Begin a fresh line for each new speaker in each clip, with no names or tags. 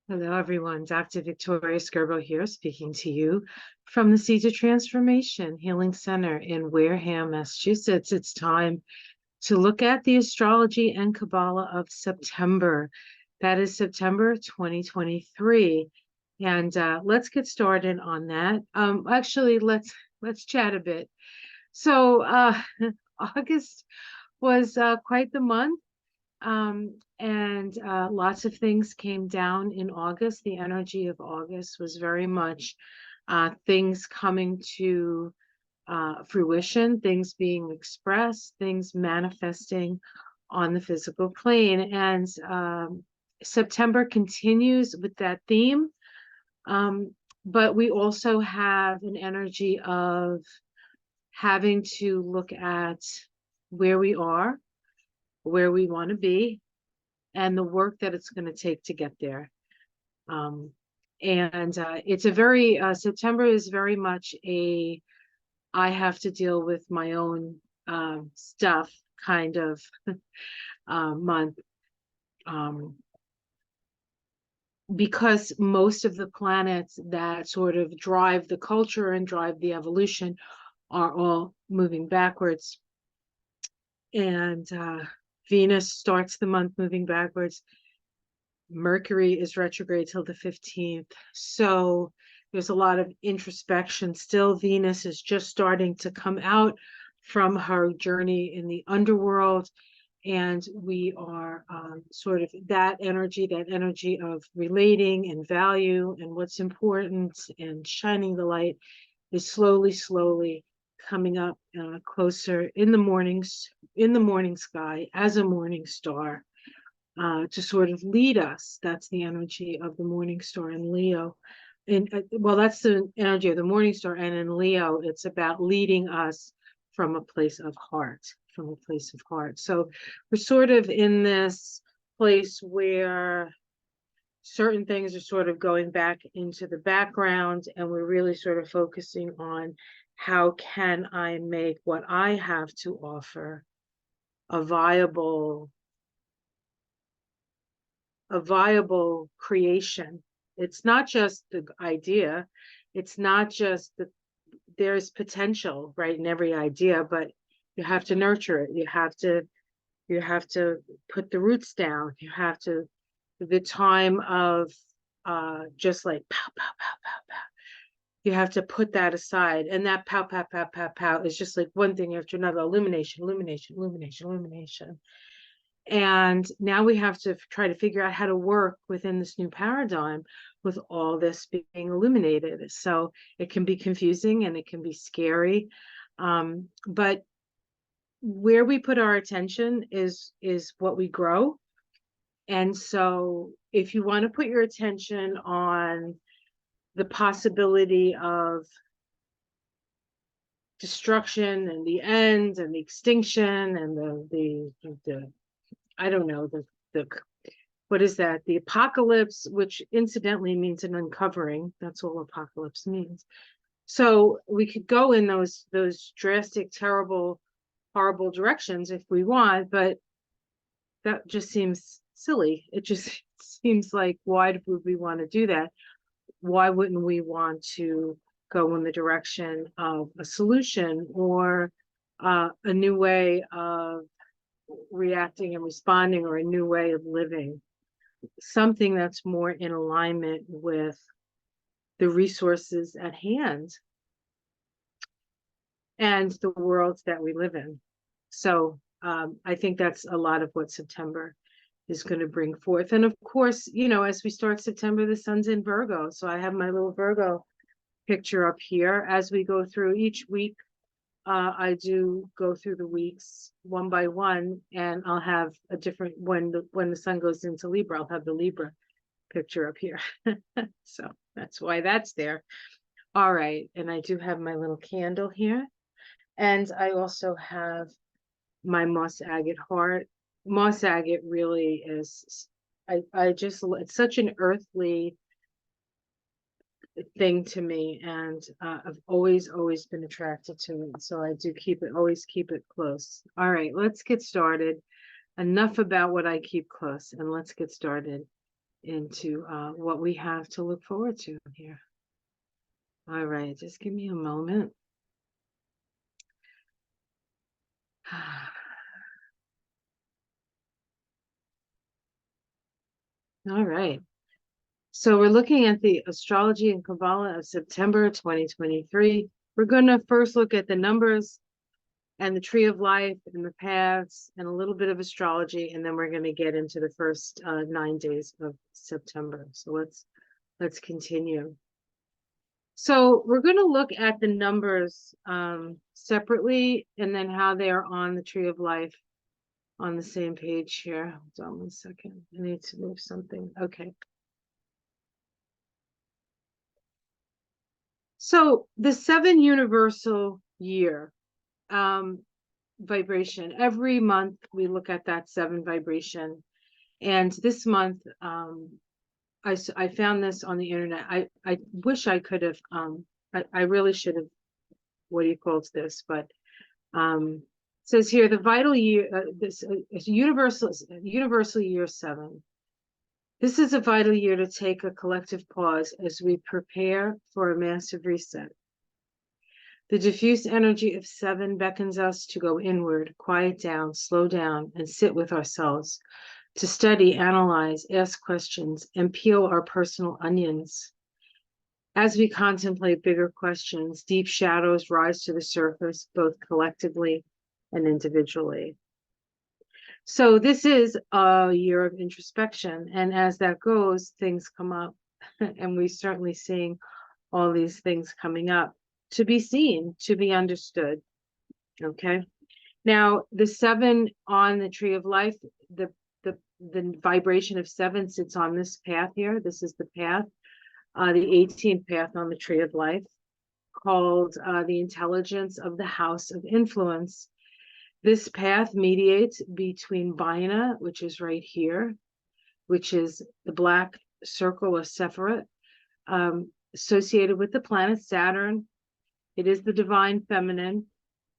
Hello, everyone. Dr. Victoria Skirbo here, speaking to you from the Seeds of Transformation Healing Center in Wareham, Massachusetts. It's time to look at the astrology and Kabbalah of September. That is September 2023. And let's get started on that. Actually, let's chat a bit. So August was quite the month. And lots of things came down in August. The energy of August was very much things coming to fruition, things being expressed, things manifesting on the physical plane. And September continues with that theme. But we also have an energy of having to look at where we are, where we want to be, and the work that it's going to take to get there. It's a very, September is very much I have to deal with my own stuff kind of month. Because most of the planets that sort of drive the culture and drive the evolution are all moving backwards. And Venus starts the month moving backwards. Mercury is retrograde till the 15th. So there's a lot of introspection. Still, Venus is just starting to come out from her journey in the underworld. And we are sort of that energy of relating and value and what's important and shining the light is slowly coming up closer in the morning sky as a morning star to sort of lead us. That's the energy of the morning star in Leo. And well, that's the energy of the morning star. And in Leo, it's about leading us from a place of heart, So we're sort of in this place where certain things are sort of going back into the background, and we're really sort of focusing on how can I make what I have to offer a viable creation. It's not just the idea. It's not just that there's potential, right, in every idea, but you have to nurture it. You have to put the roots down. You have to, the time of just like pow, pow, pow, pow, pow. You have to put that aside. And that pow, pow, pow, pow, pow is just like one thing after another, illumination. And now we have to try to figure out how to work within this new paradigm with all this being illuminated. So it can be confusing and it can be scary. But where we put our attention is what we grow. And so if you want to put your attention on the possibility of destruction and the end and the extinction and the I don't know, the what is that? The apocalypse, which incidentally means an uncovering. That's all apocalypse means. So we could go in those drastic, terrible, horrible directions if we want, but that just seems silly. It just seems like, why would we want to do that? Why wouldn't we want to go in the direction of a solution or a new way of reacting and responding, or a new way of living, something that's more in alignment with the resources at hand and the world that we live in? So I think that's a lot of what September is going to bring forth. And of course, you know, as we start September, the sun's in Virgo. So I have my little Virgo picture up here. As we go through each week, I do go through the weeks one by one, and I'll have a different, when the sun goes into Libra, I'll have the Libra picture up here. So that's why that's there. All right. And I do have my little candle here. And I also have my moss agate heart. Moss agate really is, it's such an earthly thing to me, and I've always been attracted to it, so I do always keep it close. All right, let's get started. Enough about what I keep close, and let's get started. into what we have to look forward to here. All right, just give me a moment. All right. So we're looking at the Astrology and Kabbalah of September 2023. We're going to first look at the numbers and the tree of life and the paths and a little bit of astrology, and then we're going to get into the first 9 days of September. So let's continue. So we're going to look at the numbers separately, and then how they are on the tree of life on the same page here. Hold on 1 second. I need to move something. Okay. So the 7 universal year vibration, every month we look at that 7 vibration. And this month, I found this on the internet. I wish I could have, I really should have, what do you call this? But it says here, the vital year, this universal year 7. This is a vital year to take a collective pause as we prepare for a massive reset. The diffuse energy of 7 beckons us to go inward, quiet down, slow down, and sit with ourselves, to study, analyze, ask questions, and peel our personal onions. As we contemplate bigger questions, deep shadows rise to the surface, both collectively and individually. So this is a year of introspection, and as that goes, things come up, and we're certainly seeing all these things coming up to be seen, to be understood. Okay. Now, the 7 on the tree of life, the vibration of 7 sits on this path here. This is the path, the 18th path on the tree of life, called the intelligence of the house of influence. This path mediates between Baina, which is right here, which is the black circle of Sephirot, associated with the planet Saturn. It is the divine feminine,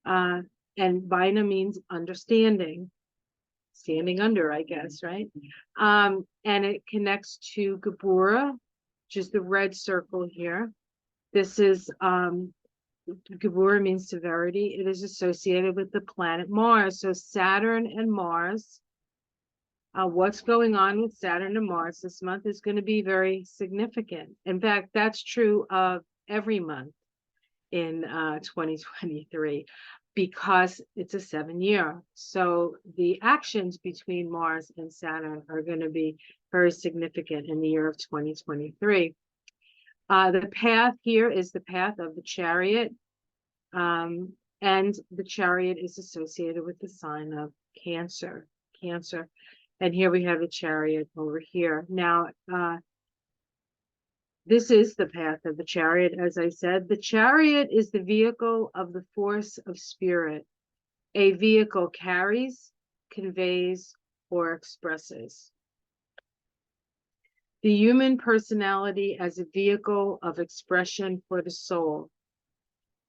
and Baina means understanding, standing under, I guess, right? And it connects to Geburah, which is the red circle here. This is Geburah means severity. It is associated with the planet Mars. So Saturn and Mars, what's going on with Saturn and Mars this month is going to be very significant. In fact, that's true of every month in 2023, because it's a 7 year. So the actions between Mars and Saturn are going to be very significant in the year of 2023. The path here is the path of the Chariot, and the Chariot is associated with the sign of Cancer. And here we have the Chariot over here. Now, this is the path of the Chariot, as I said. The Chariot is the vehicle of the force of spirit. A vehicle carries, conveys, or expresses. The human personality as a vehicle of expression for the soul.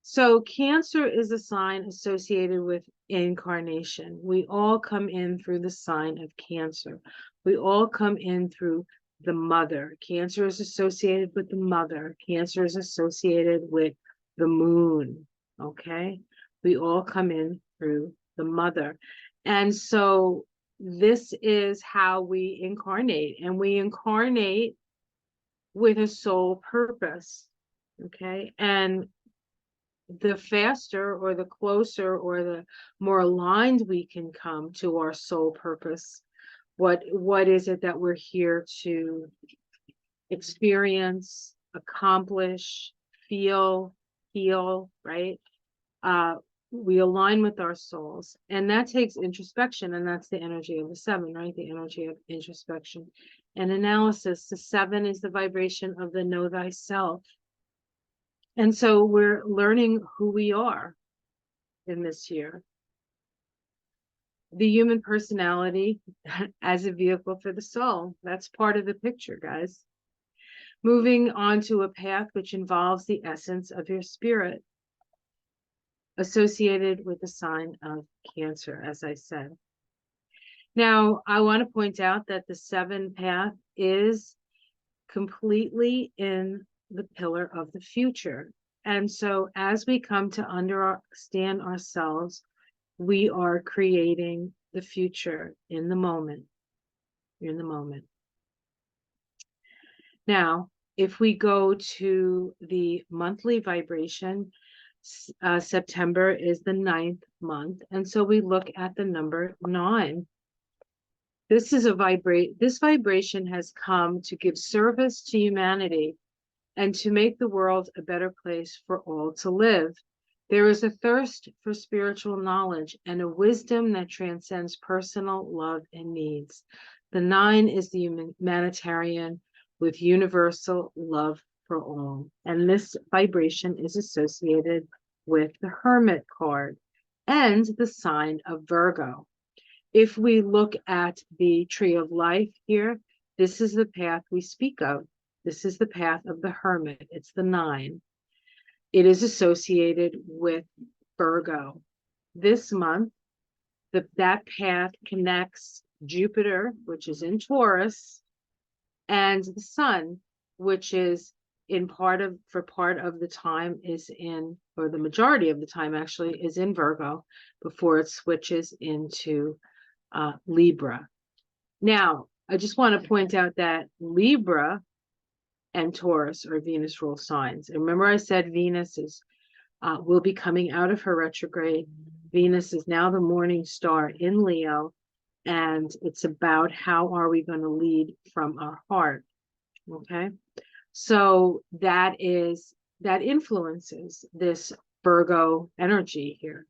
So Cancer is a sign associated with incarnation. We all come in through the sign of Cancer. We all come in through the mother. Cancer is associated with the mother. Cancer is associated with the moon. Okay. We all come in through the mother. And so this is how we incarnate, and we incarnate with a soul purpose. Okay. And the faster or the closer or the more aligned we can come to our soul purpose, what is it that we're here to experience, accomplish, feel, heal, right? We align with our souls, and that takes introspection, and that's the energy of the 7, right? The energy of introspection and analysis. The 7 is the vibration of the know thyself. And so we're learning who we are in this year. The human personality as a vehicle for the soul. That's part of the picture, guys. Moving on to a path which involves the essence of your spirit, associated with the sign of Cancer, as I said. Now, I want to point out that the 7 path is completely in the pillar of the future. And so as we come to understand ourselves, we are creating the future in the moment. In the moment. Now, if we go to the monthly vibration, September is the 9th month. And so we look at the number 9. This vibration has come to give service to humanity and to make the world a better place for all to live. There is a thirst for spiritual knowledge and a wisdom that transcends personal love and needs. The 9 is the humanitarian with universal love for all. And this vibration is associated with the Hermit card and the sign of Virgo. If we look at the tree of life here, this is the path we speak of. This is the path of the Hermit. It's the 9. It is associated with Virgo. This month, that path connects Jupiter, which is in Taurus, and the Sun, which is part of the time is in, or the majority of the time actually, is in Virgo before it switches into Libra. Now, I just want to point out that Libra and Taurus are Venus rule signs. And remember I said Venus will be coming out of her retrograde. Venus is now the morning star in Leo, and it's about how are we going to lead from our heart. Okay, so that influences this Virgo energy here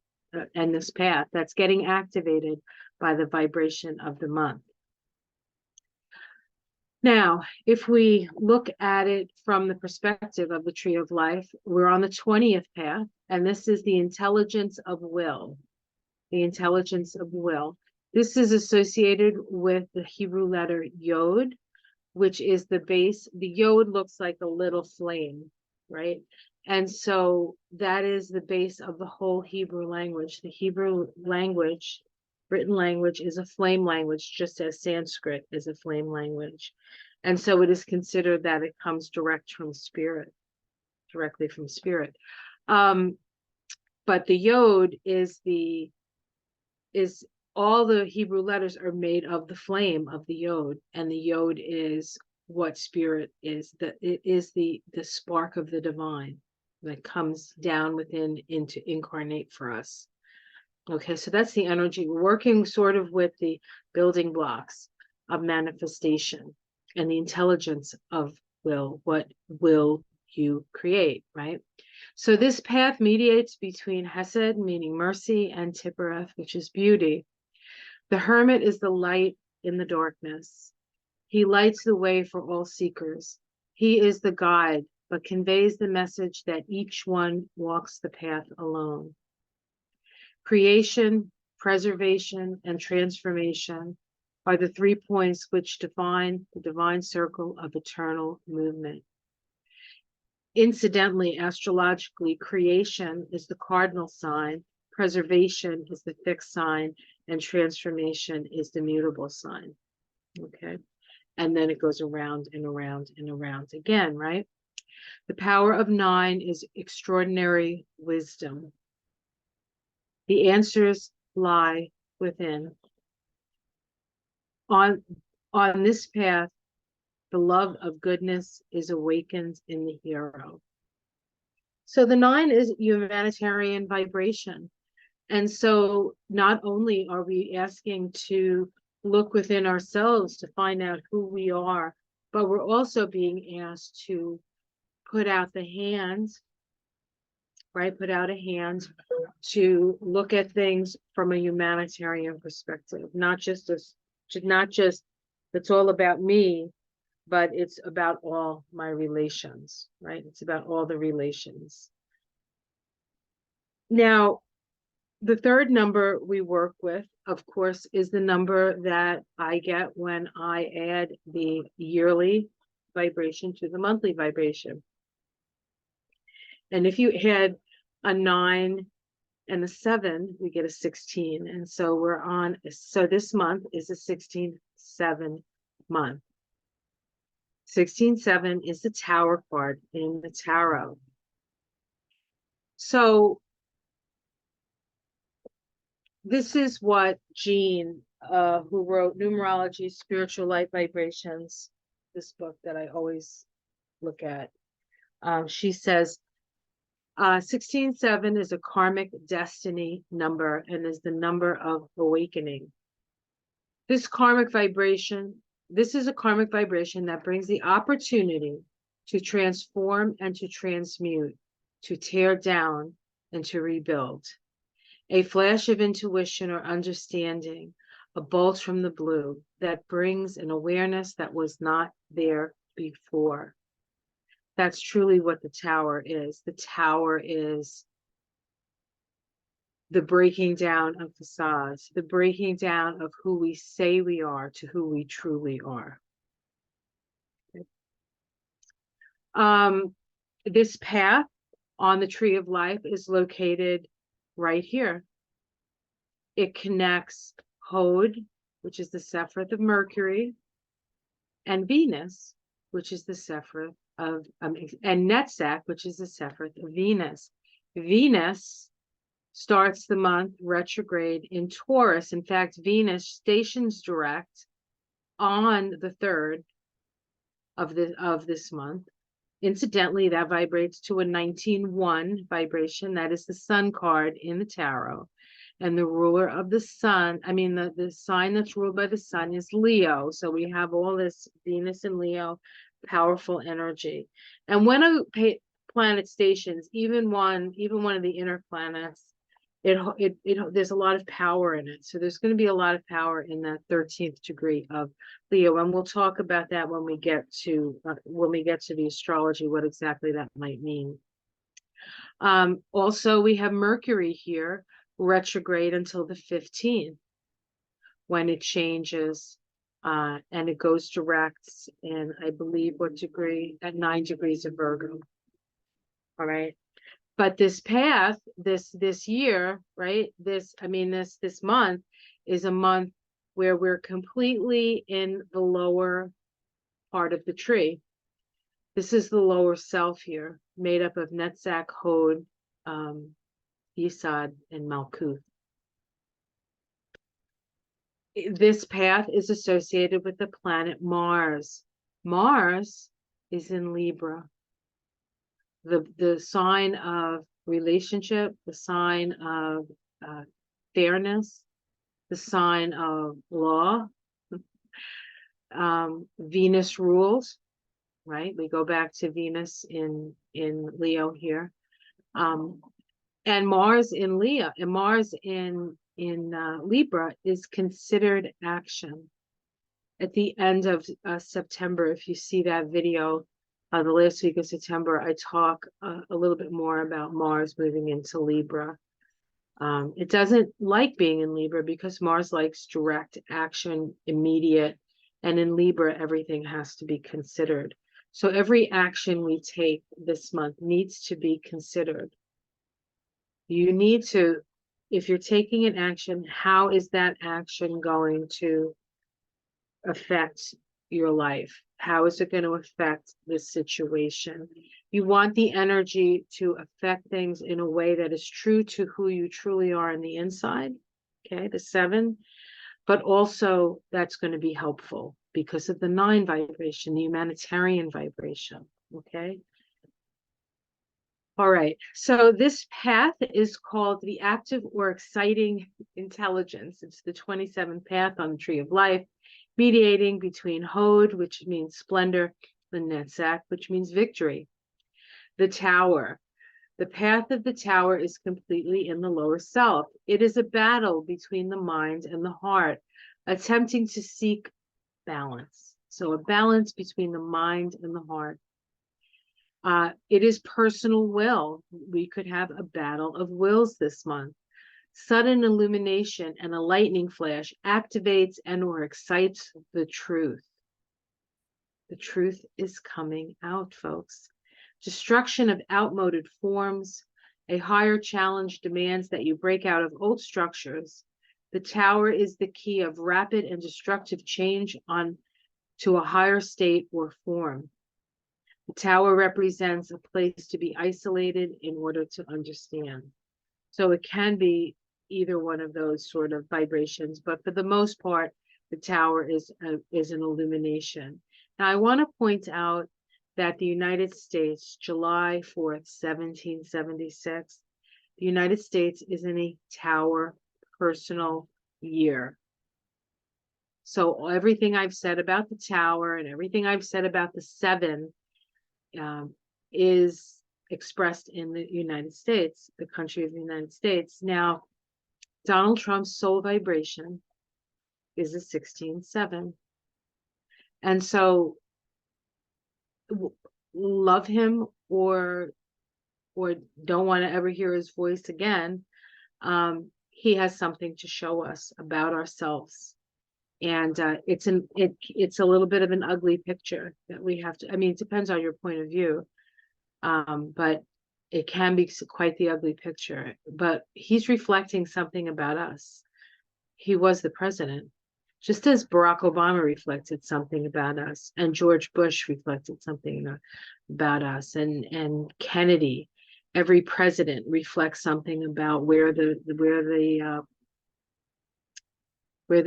and this path that's getting activated by the vibration of the month. Now, if we look at it from the perspective of the tree of life, we're on the 20th path, and this is the intelligence of will. The intelligence of will. This is associated with the Hebrew letter Yod, which is the base. The Yod looks like a little flame, right? And so that is the base of the whole Hebrew language. The Hebrew language, written language, is a flame language, just as Sanskrit is a flame language. And so it is considered that it comes directly from spirit. But the Yod is all the Hebrew letters are made of the flame of the Yod, and the Yod is what spirit is. It is the spark of the divine that comes down within to incarnate for us. Okay, so that's the energy. We're working sort of with the building blocks of manifestation and the intelligence of will. What will you create, right? So this path mediates between Hesed, meaning mercy, and Tifereth, which is beauty. The Hermit is the light in the darkness. He lights the way for all seekers. He is the guide, but conveys the message that each one walks the path alone. Creation, preservation, and transformation are the 3 points which define the divine circle of eternal movement. Incidentally, astrologically, creation is the cardinal sign, preservation is the fixed sign, and transformation is the mutable sign. Okay, and then it goes around and around and around again, right? The power of 9 is extraordinary wisdom. The answers lie within. On this path, the love of goodness is awakened in the hero. So the 9 is humanitarian vibration. And so not only are we asking to look within ourselves to find out who we are, but we're also being asked to put out the hands, right? Put out a hand to look at things from a humanitarian perspective, not just it's all about me, but it's about all my relations, right? It's about all the relations. Now, the third number we work with, of course, is the number that I get when I add the yearly vibration to the monthly vibration. And if you had a 9 and the 7, we get a 16. And so we're on, so this month is a 16-7 month. 16-7 is the Tower card in the tarot. So this is what Jean, who wrote Numerology, Spiritual Light Vibrations, this book that I always look at, she says, 16-7 is a karmic destiny number and is the number of awakening. This is a karmic vibration that brings the opportunity to transform and to transmute, to tear down and to rebuild. A flash of intuition or understanding, a bolt from the blue that brings an awareness that was not there before. That's truly what the Tower is. The Tower is the breaking down of facades, the breaking down of who we say we are to who we truly are. This path on the Tree of Life is located right here. It connects Hod, which is the Sephiroth of Mercury, and Venus, which is the Sephiroth of, and Netzach, which is the Sephiroth of Venus. Venus starts the month retrograde in Taurus. In fact, Venus stations direct on the 3rd of this month. Incidentally, that vibrates to a 19-1 vibration. That is the Sun card in the tarot. And the ruler of the sun, the sign that's ruled by the sun is Leo. So we have all this Venus and Leo, powerful energy. And when a planet stations, even one of the inner planets, there's a lot of power in it. So there's going to be a lot of power in that 13th degree of Leo, and we'll talk about that when we get to the astrology, what exactly that might mean. Also, we have Mercury here, retrograde until the 15th, when it changes, and it goes direct in, I believe, what degree? At 9 degrees of Virgo. All right. But this path, this year, right? This month is a month where we're completely in the lower part of the tree. This is the lower self here, made up of Netzach, Hod, Yesod, and Malkuth. This path is associated with the planet Mars. Mars is in Libra. The sign of relationship, the sign of fairness, the sign of law. Venus rules, right? We go back to Venus in Leo here. And Mars in Leo, and Mars in Libra is considered action. At the end of September, if you see that video, the last week of September, I talk a little bit more about Mars moving into Libra. It doesn't like being in Libra because Mars likes direct action, immediate, and in Libra, everything has to be considered. So every action we take this month needs to be considered. You need to, if you're taking an action, how is that action going to affect your life? How is it going to affect this situation? You want the energy to affect things in a way that is true to who you truly are on the inside, okay, the 7, but also that's going to be helpful because of the 9 vibration, the humanitarian vibration, okay? All right, so this path is called the active or exciting intelligence. It's the 27th path on the Tree of Life, mediating between Hod, which means splendor, and Netzach, which means victory. The Tower. The path of the Tower is completely in the lower self. It is a battle between the mind and the heart, attempting to seek balance. So a balance between the mind and the heart. It is personal will. We could have a battle of wills this month. Sudden illumination and a lightning flash activates and or excites the truth. The truth is coming out, folks. Destruction of outmoded forms, A higher challenge demands that you break out of old structures. The tower is the key of rapid and destructive change on to a higher state or form. The tower represents a place to be isolated in order to understand. So it can be either one of those sort of vibrations, but for the most part, the tower is an illumination. Now, I want to point out that the United States, July 4th, 1776, the United States is in a tower personal year. So everything I've said about the tower and everything I've said about the seven is expressed in the United States, the country of the United States. Now, Donald Trump's soul vibration is a 16-7. And so love him or don't want to ever hear his voice again, he has something to show us about ourselves. And it's a little bit of an ugly picture that we have to, I mean, it depends on your point of view. But it can be quite the ugly picture. But he's reflecting something about us. He was the president, just as Barack Obama reflected something about us, and George Bush reflected something about us, and Kennedy. Every president reflects something about where the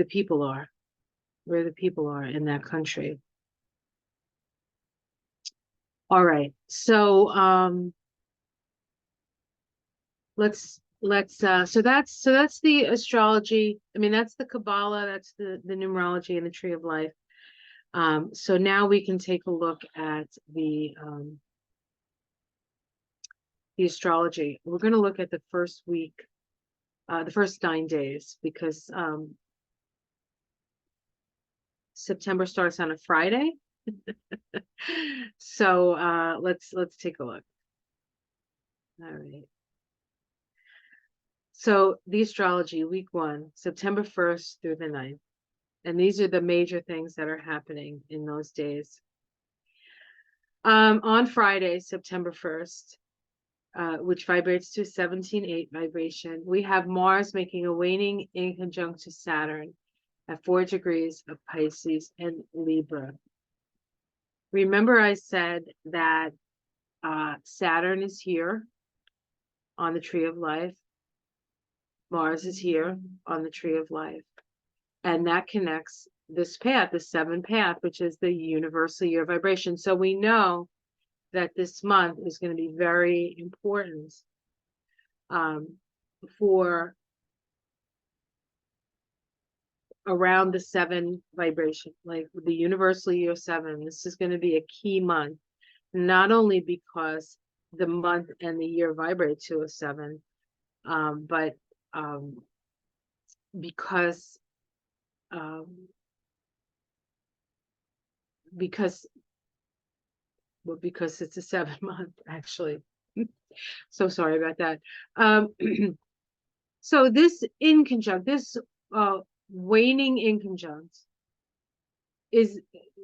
people are, where the people are in that country. All right, so so that's the astrology. I mean, that's the Kabbalah, that's the numerology and the tree of life. So now we can take a look at the astrology. We're going to look at the first week, the first 9 days, because September starts on a Friday. So let's take a look. All right. So the astrology, week 1, September 1st through the 9th. And these are the major things that are happening in those days. On Friday, September 1st, which vibrates to 17-8 vibration, we have Mars making a waning in conjunct to Saturn at 4 degrees of Pisces and Libra. Remember I said that Saturn is here on the tree of life. Mars is here on the tree of life. And that connects this path, the 7 path, which is the universal year vibration. So we know that this month is going to be very important for around the 7 vibration, like the universal year 7. This is going to be a key month, not only because the month and the year vibrate to a 7, but because it's a 7 month, actually. So sorry about that. So this in conjunct, this waning inconjunct is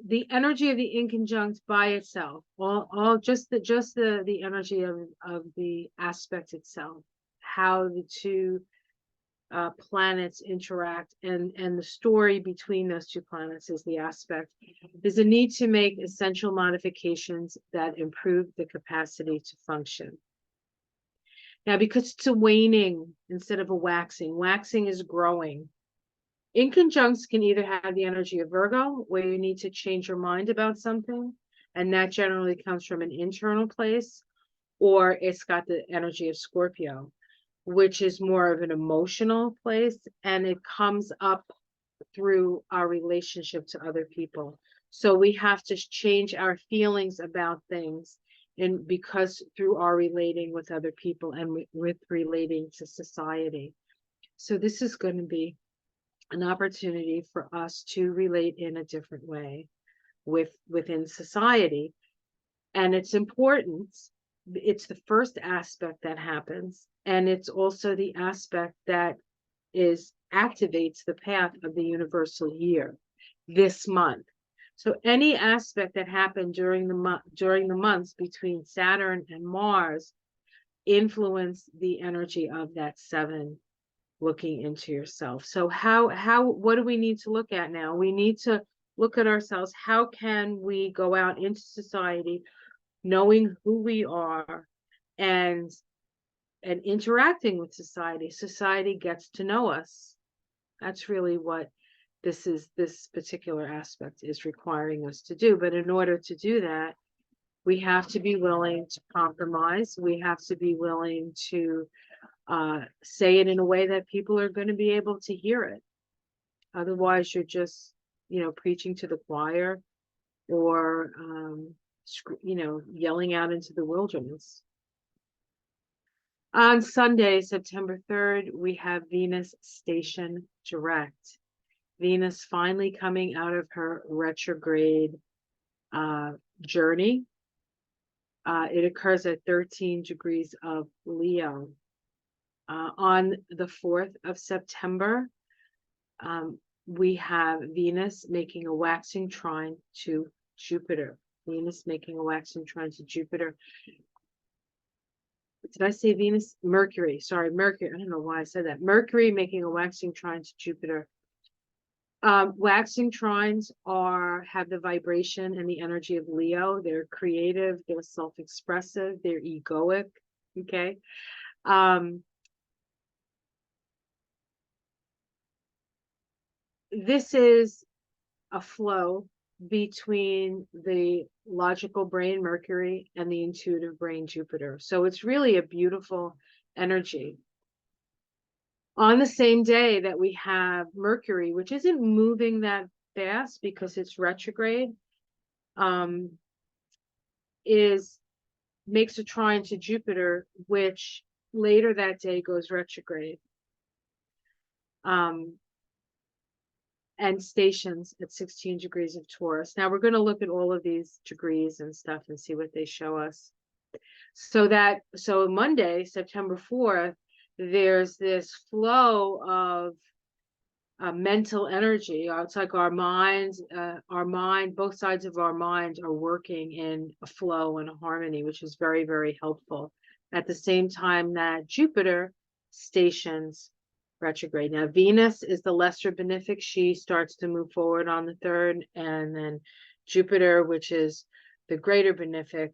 the energy of the inconjunct by itself, all just the energy of the aspect itself, how the two planets interact, and the story between those two planets is the aspect. There's a need to make essential modifications that improve the capacity to function. Now, because it's a waning instead of a waxing, waxing is growing. Inconjuncts can either have the energy of Virgo, where you need to change your mind about something, and that generally comes from an internal place, or it's got the energy of Scorpio, which is more of an emotional place, and it comes up through our relationship to other people. So we have to change our feelings about things, and because through our relating with other people and with relating to society. So this is going to be an opportunity for us to relate in a different way within society. And it's important. It's the first aspect that happens, and it's also the aspect that activates the path of the universal year this month. So any aspect that happened during the months between Saturn and Mars influence the energy of that 7 looking into yourself. So what do we need to look at now? We need to look at ourselves. How can we go out into society knowing who we are and interacting with society? Society gets to know us. That's really what this particular aspect is requiring us to do. But in order to do that, we have to be willing to compromise. We have to be willing to say it in a way that people are going to be able to hear it. Otherwise, you're just, preaching to the choir, or, yelling out into the wilderness. On Sunday, September 3rd, we have Venus station direct. Venus finally coming out of her retrograde journey. It occurs at 13 degrees of Leo. On the 4th of September, we have Venus making a waxing trine to Jupiter. Venus making a waxing trine to Jupiter. Did I say Venus? Mercury. Sorry, Mercury. I don't know why I said that. Mercury making a waxing trine to Jupiter. Waxing trines have the vibration and the energy of Leo. They're creative, they're self-expressive, they're egoic. Okay. This is a flow between the logical brain, Mercury, and the intuitive brain, Jupiter. So it's really a beautiful energy. On the same day that we have Mercury, which isn't moving that fast because it's retrograde, makes a trine to Jupiter, which later that day goes retrograde. And stations at 16 degrees of Taurus. Now we're going to look at all of these degrees and stuff and see what they show us. So Monday, September 4th, there's this flow of mental energy. It's like our mind, both sides of our mind are working in a flow and a harmony, which is very, very helpful. At the same time that Jupiter stations retrograde. Now, Venus is the lesser benefic. She starts to move forward on the 3rd, and then Jupiter, which is the greater benefic,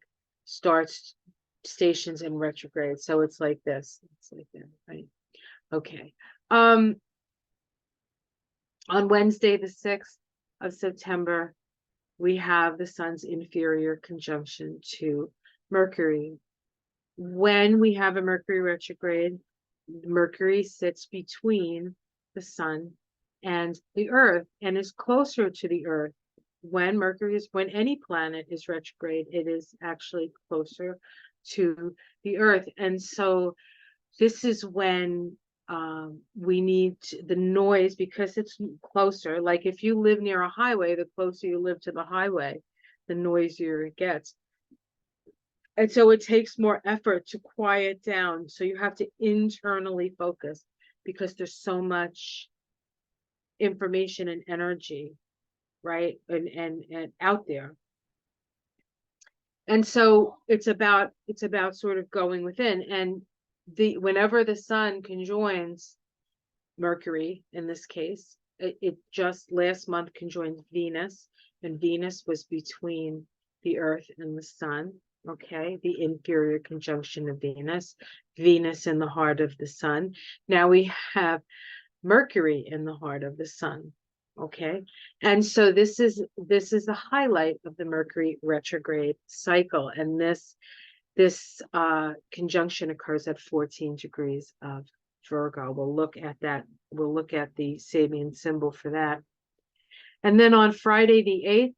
stations in retrograde. So it's like this. It's like that, right? Okay. On Wednesday, the 6th of September, we have the Sun's inferior conjunction to Mercury. When we have a Mercury retrograde, Mercury sits between the Sun and the Earth and is closer to the Earth. When any planet is retrograde, it is actually closer to the Earth. And so this is when we need the noise, because it's closer. Like if you live near a highway, the closer you live to the highway, the noisier it gets. And so it takes more effort to quiet down. So you have to internally focus, because there's so much information and energy, right? And out there. And so it's about sort of going within. And whenever the Sun conjoins Mercury, in this case, it just last month conjoined Venus, and Venus was between the Earth and the Sun. Okay, the inferior conjunction of Venus in the heart of the Sun. Now we have Mercury in the heart of the Sun. Okay, and so this is the highlight of the Mercury retrograde cycle, and this conjunction occurs at 14 degrees of Virgo. We'll look at that. We'll look at the Sabian symbol for that. And then on Friday the 8th,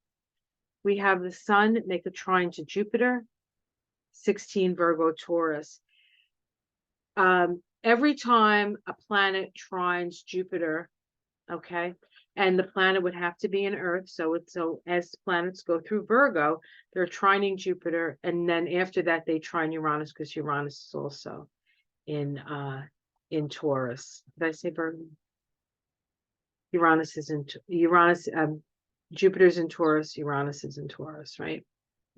we have the Sun make a trine to Jupiter, 16 Virgo Taurus. Every time a planet trines Jupiter, okay, and the planet would have to be in Earth. So as planets go through Virgo, they're trining Jupiter, and then after that they trine Uranus, because Uranus is also in Taurus. Did I say Virgo? Jupiter's in Taurus, Uranus is in Taurus, right?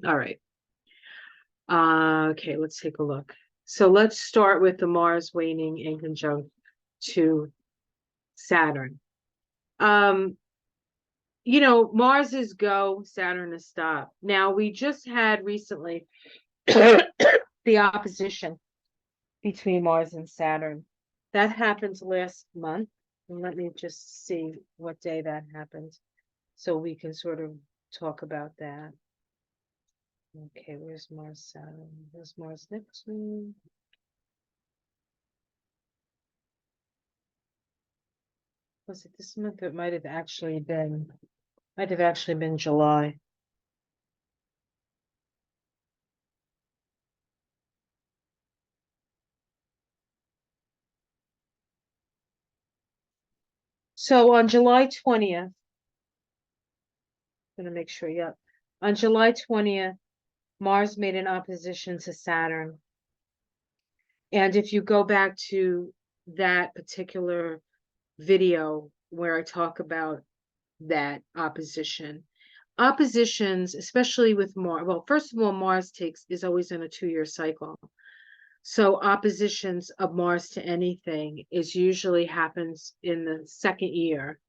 All right. Okay, let's take a look. So let's start with the Mars waning in conjunct to Saturn. Mars is go, Saturn is stop. Now, we just had recently the opposition between Mars and Saturn. That happened last month. And let me just see what day that happened so we can sort of talk about that. Okay, where's Mars, Saturn? Where's Mars next week? Was it this month? It might have actually been July. So on July 20th, I'm gonna make sure, yeah. On July 20th, Mars made an opposition to Saturn. And if you go back to that particular video where I talk about that oppositions, especially with Mars, well, first of all, Mars is always in a 2-year cycle. So oppositions of Mars to anything is usually happens in the second year,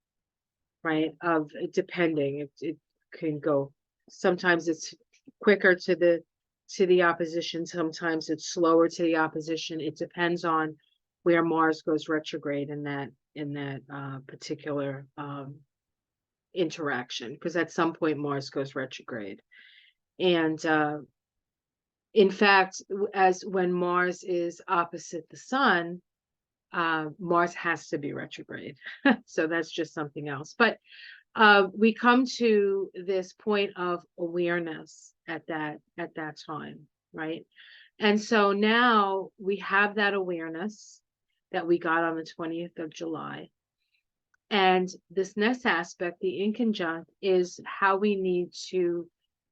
right? Of depending, it can go. Sometimes it's quicker to the opposition. Sometimes it's slower to the opposition. It depends on where Mars goes retrograde in that particular interaction. Because at some point Mars goes retrograde, and in fact, as when Mars is opposite the Sun, Mars has to be retrograde. So that's just something else. But we come to this point of awareness at that time, right? And so now we have that awareness that we got on the 20th of July. And this next aspect, the inconjunct, is how we need to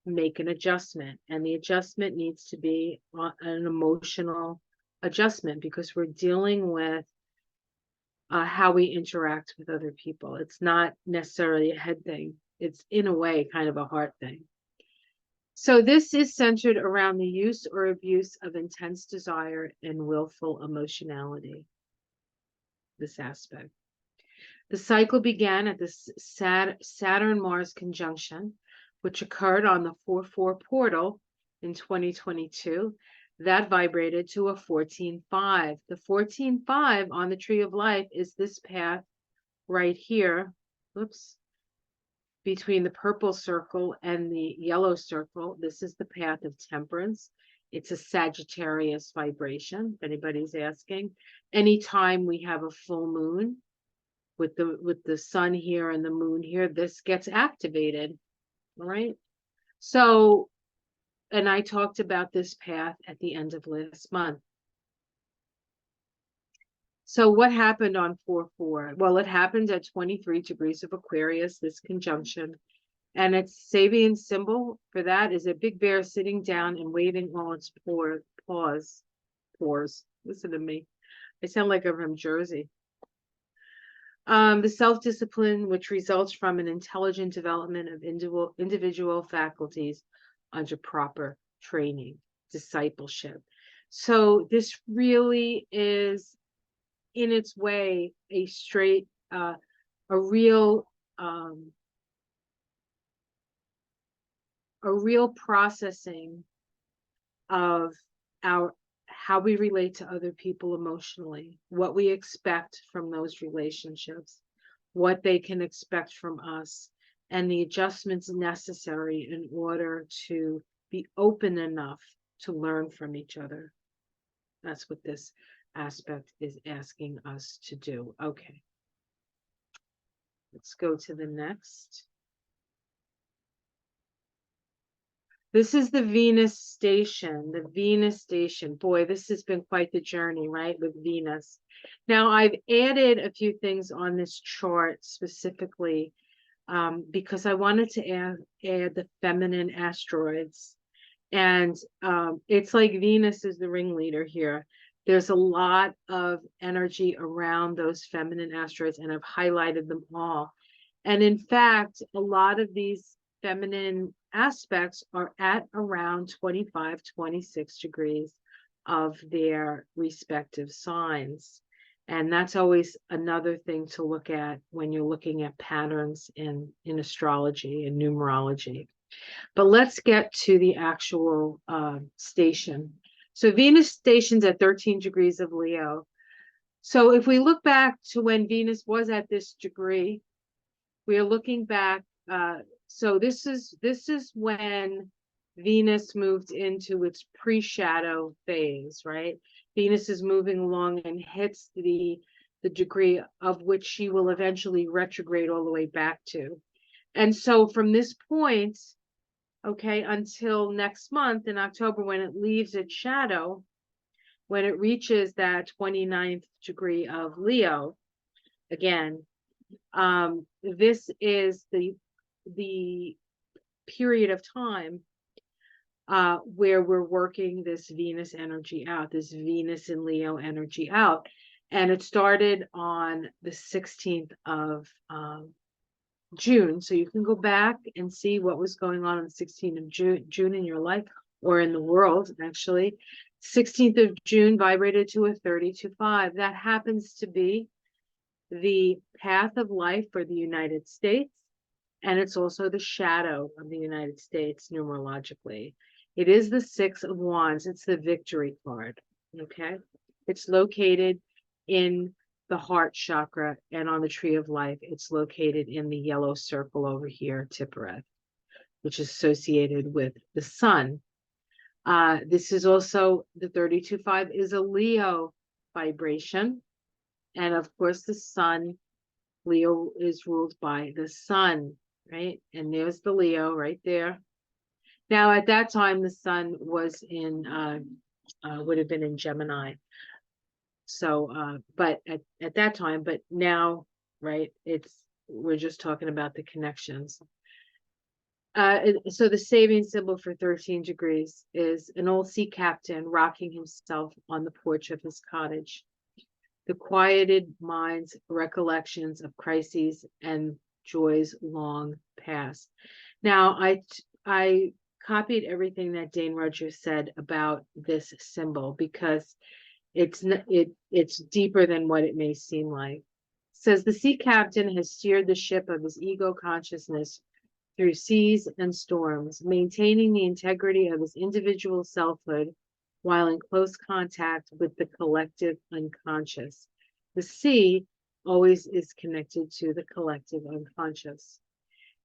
make an adjustment. And the adjustment needs to be an emotional adjustment because we're dealing with how we interact with other people. It's not necessarily a head thing. It's in a way kind of a heart thing. So this is centered around the use or abuse of intense desire and willful emotionality, this aspect. The cycle began at the Saturn-Mars conjunction, which occurred on the 4-4 portal in 2022. That vibrated to a 14-5. The 14-5 on the tree of life is this path right here. Oops. Between the purple circle and the yellow circle, this is the path of temperance. It's a Sagittarius vibration, if anybody's asking. Anytime we have a full moon with the sun here and the moon here, this gets activated. All right. So, and I talked about this path at the end of last month. So what happened on 4-4? Well, it happened at 23 degrees of Aquarius, this conjunction. And its Sabian symbol for that is a big bear sitting down and waving all its paws. Listen to me. I sound like I'm from Jersey. The self-discipline, which results from an intelligent development of individual faculties under proper training, discipleship. So this really is, in its way, a real processing of how we relate to other people emotionally, what we expect from those relationships, what they can expect from us, and the adjustments necessary in order to be open enough to learn from each other. That's what this aspect is asking us to do. Okay. Let's go to the next. This is the Venus station, Boy, this has been quite the journey, right, with Venus. Now, I've added a few things on this chart specifically because I wanted to add the feminine asteroids. And it's like Venus is the ringleader here. There's a lot of energy around those feminine asteroids, and I've highlighted them all. And in fact, a lot of these feminine aspects are at around 25, 26 degrees of their respective signs. And that's always another thing to look at when you're looking at patterns in astrology and numerology. But let's get to the actual station. So Venus stations at 13 degrees of Leo. So if we look back to when Venus was at this degree, we are looking back. So this is when Venus moved into its pre-shadow phase, right? Venus is moving along and hits the degree of which she will eventually retrograde all the way back to. And so from this point, okay, until next month in October, when it leaves its shadow, when it reaches that 29th degree of Leo, again, this is the period of time where we're working this Venus energy out, this Venus and Leo energy out. And it started on the 16th of June. So you can go back and see what was going on the 16th of June in your life, or in the world, actually. 16th of June vibrated to a 32.5. That happens to be the path of life for the United States, and it's also the shadow of the United States numerologically. It is the Six of Wands. It's the victory card, okay? It's located in the heart chakra, and on the tree of life, it's located in the yellow circle over here, Tippereth, which is associated with the sun. This is also, the 32.5 is a Leo vibration. And of course, the sun, Leo is ruled by the sun, right? And there's the Leo right there. Now, at that time, the sun was in, would have been in Gemini. So, but at that time, but now, right, we're just talking about the connections. So the saving symbol for 13 degrees is an old sea captain rocking himself on the porch of his cottage. The quieted mind's recollections of crises and joys long past. Now, I copied everything that Dane Rogers said about this symbol because it's deeper than what it may seem like. It says the sea captain has steered the ship of his ego consciousness through seas and storms, maintaining the integrity of his individual selfhood while in close contact with the collective unconscious. The sea always is connected to the collective unconscious.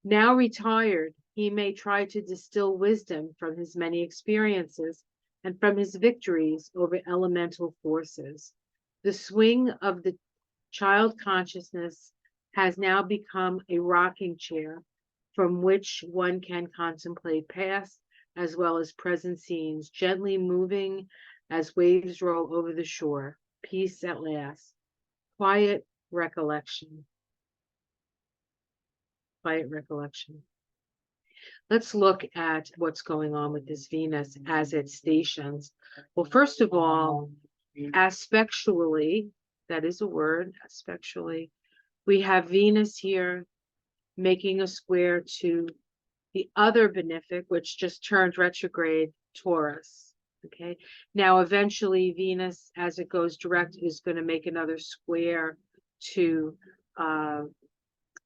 Now retired, he may try to distill wisdom from his many experiences and from his victories over elemental forces. The swing of the child consciousness has now become a rocking chair from which one can contemplate past as well as present scenes, gently moving as waves roll over the shore. Peace at last. Quiet recollection. Quiet recollection. Let's look at what's going on with this Venus as it stations. Well, first of all, aspectually, that is a word, aspectually, we have Venus here making a square to the other benefic, which just turned retrograde, Taurus. Okay. Now, eventually, Venus, as it goes direct, is going to make another square to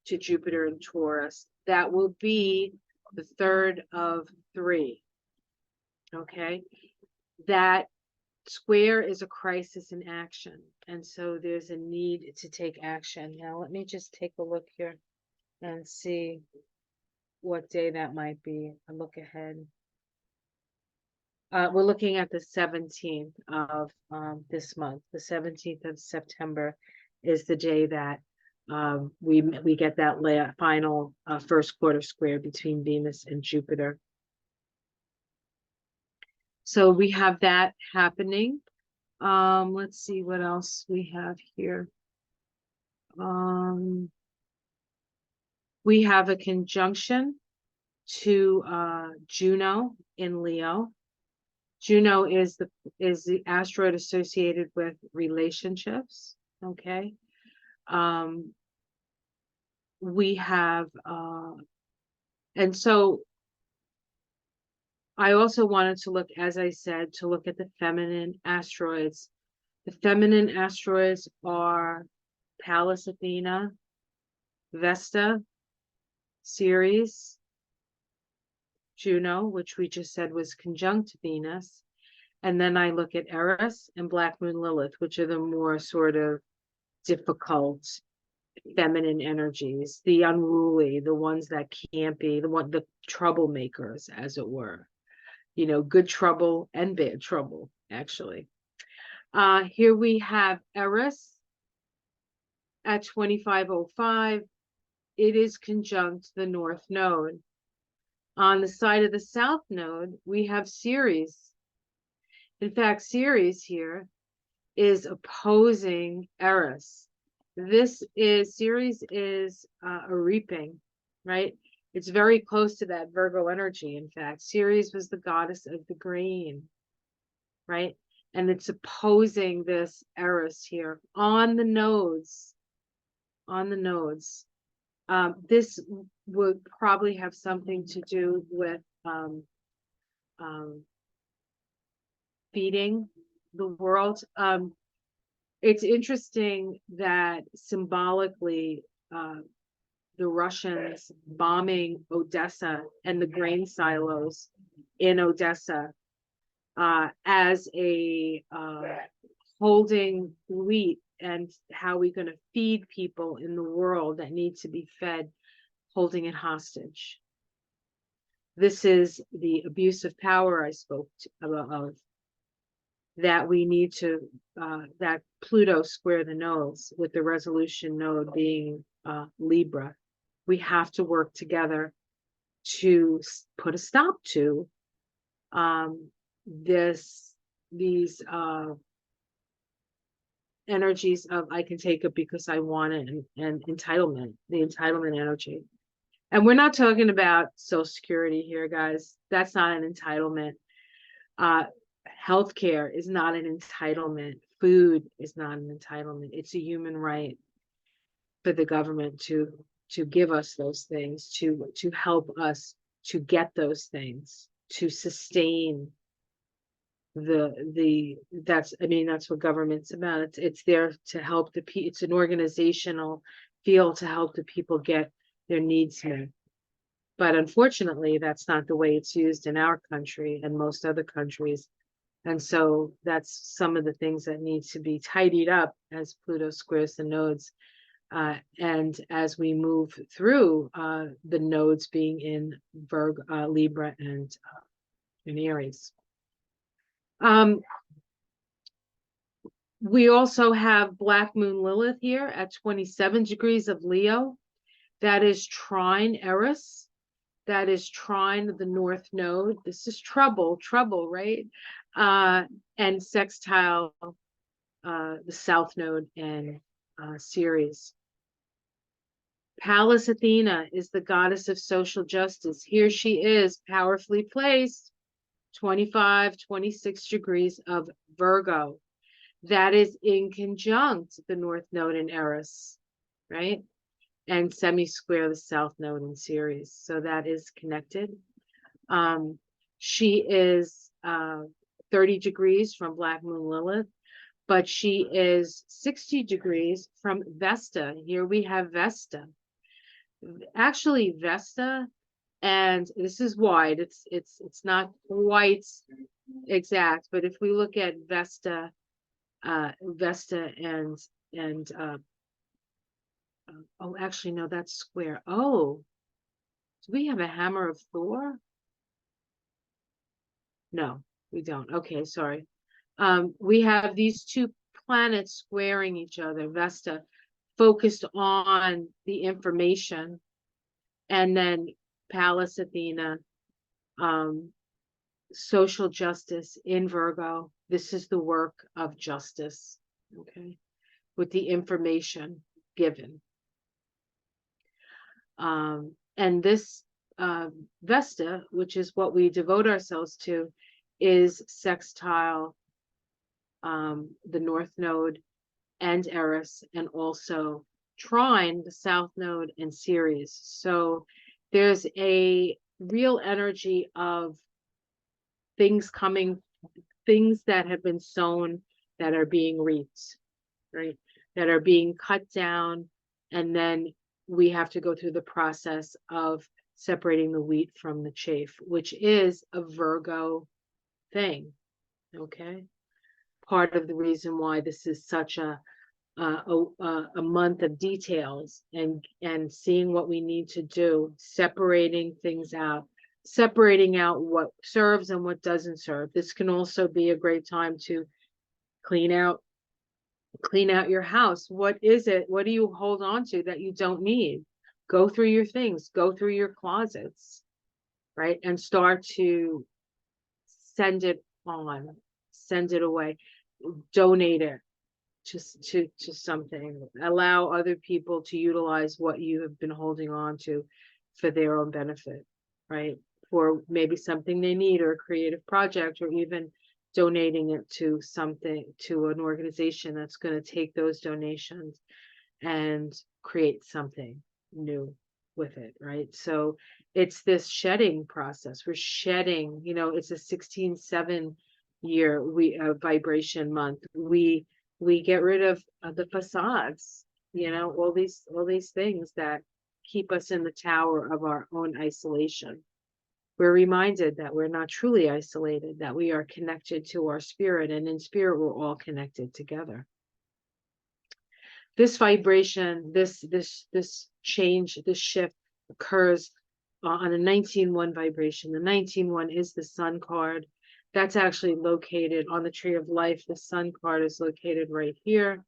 Jupiter and Taurus. That will be the third of 3. Okay. That square is a crisis in action, and so there's a need to take action. Now, let me just take a look here and see what day that might be. I look ahead. We're looking at the 17th of this month. The 17th of September is the day that we get that final first quarter square between Venus and Jupiter. So we have that happening. Let's see what else we have here. We have a conjunction to Juno in Leo. Juno is the asteroid associated with relationships. Okay. We have and so I also wanted to look, as I said, to look at the feminine asteroids. The feminine asteroids are Pallas Athena, Vesta, Ceres, Juno, which we just said was conjunct Venus. And then I look at Eris and Black Moon Lilith, which are the more sort of difficult feminine energies, the unruly, the ones that can't be, the troublemakers, as it were. Good trouble and bad trouble, actually. Here we have Eris at 2505. It is conjunct the North Node. On the side of the South Node, we have Ceres. In fact, Ceres here is opposing Eris. Ceres is a reaping, right? It's very close to that Virgo energy. In fact, Ceres was the goddess of the grain, right? And it's opposing this Eris here on the nodes. This would probably have something to do with feeding the world. It's interesting that symbolically, the Russians bombing Odessa and the grain silos in Odessa as a holding wheat, and how are we going to feed people in the world that need to be fed, holding it hostage. This is the abuse of power I spoke of, that we need to, that Pluto square the nodes, with the resolution node being Libra. We have to work together to put a stop to these energies of I can take it because I want it, and entitlement, the entitlement energy. And we're not talking about Social Security here, guys. That's not an entitlement. Healthcare is not an entitlement. Food is not an entitlement. It's a human right for the government to give us those things, to help us to get those things, to sustain that's what government's about. It's there to help the people. It's an organizational field to help the people get their needs met. But unfortunately, that's not the way it's used in our country and most other countries. And so that's some of the things that need to be tidied up as Pluto squares the nodes. And as we move through the nodes being in Virgo, Libra, and in Aries. We also have Black Moon Lilith here at 27 degrees of Leo. That is trine Eris. That is trine the North Node. This is trouble, right? And sextile the South Node and Ceres. Pallas Athena is the goddess of social justice. Here she is, powerfully placed, 25, 26 degrees of Virgo. That is in conjunct the North Node in Eris, right? And semi-square the South Node in Ceres. So that is connected. She is 30 degrees from Black Moon Lilith, but she is 60 degrees from Vesta. Here we have Vesta. Actually, Vesta, and this is wide. It's not quite exact, but if we look at Vesta, and oh, actually, no, that's square. Oh, do we have a hammer of Thor? No, we don't. Okay, sorry. We have these two planets squaring each other, Vesta, focused on the information, and then Pallas Athena, social justice in Virgo. This is the work of justice, okay, with the information given. And this Vesta, which is what we devote ourselves to, is sextile the North Node and Eris, and also trine the South Node and Ceres. So there's a real energy of things coming, things that have been sown that are being reaped, right? That are being cut down, and then we have to go through the process of separating the wheat from the chaff, which is a Virgo thing. Okay. Part of the reason why this is such a month of details and seeing what we need to do, separating things out, separating out what serves and what doesn't serve. This can also be a great time to clean out your house. What is it? What do you hold on to that you don't need? Go through your things, go through your closets, right? And start to send it on, send it away, donate it to something. Allow other people to utilize what you have been holding on to for their own benefit, right? For maybe something they need, or a creative project, or even donating it to something, to an organization that's going to take those donations and create something new with it, right? So it's this shedding process. We're shedding, it's a 16-7 year vibration month. We get rid of the facades, all these things that keep us in the tower of our own isolation. We're reminded that we're not truly isolated, that we are connected to our spirit, and in spirit we're all connected together. This vibration, this change, this shift occurs on a 19-1 vibration. The 19-1 is the sun card. That's actually located on the tree of life. The sun card is located right here,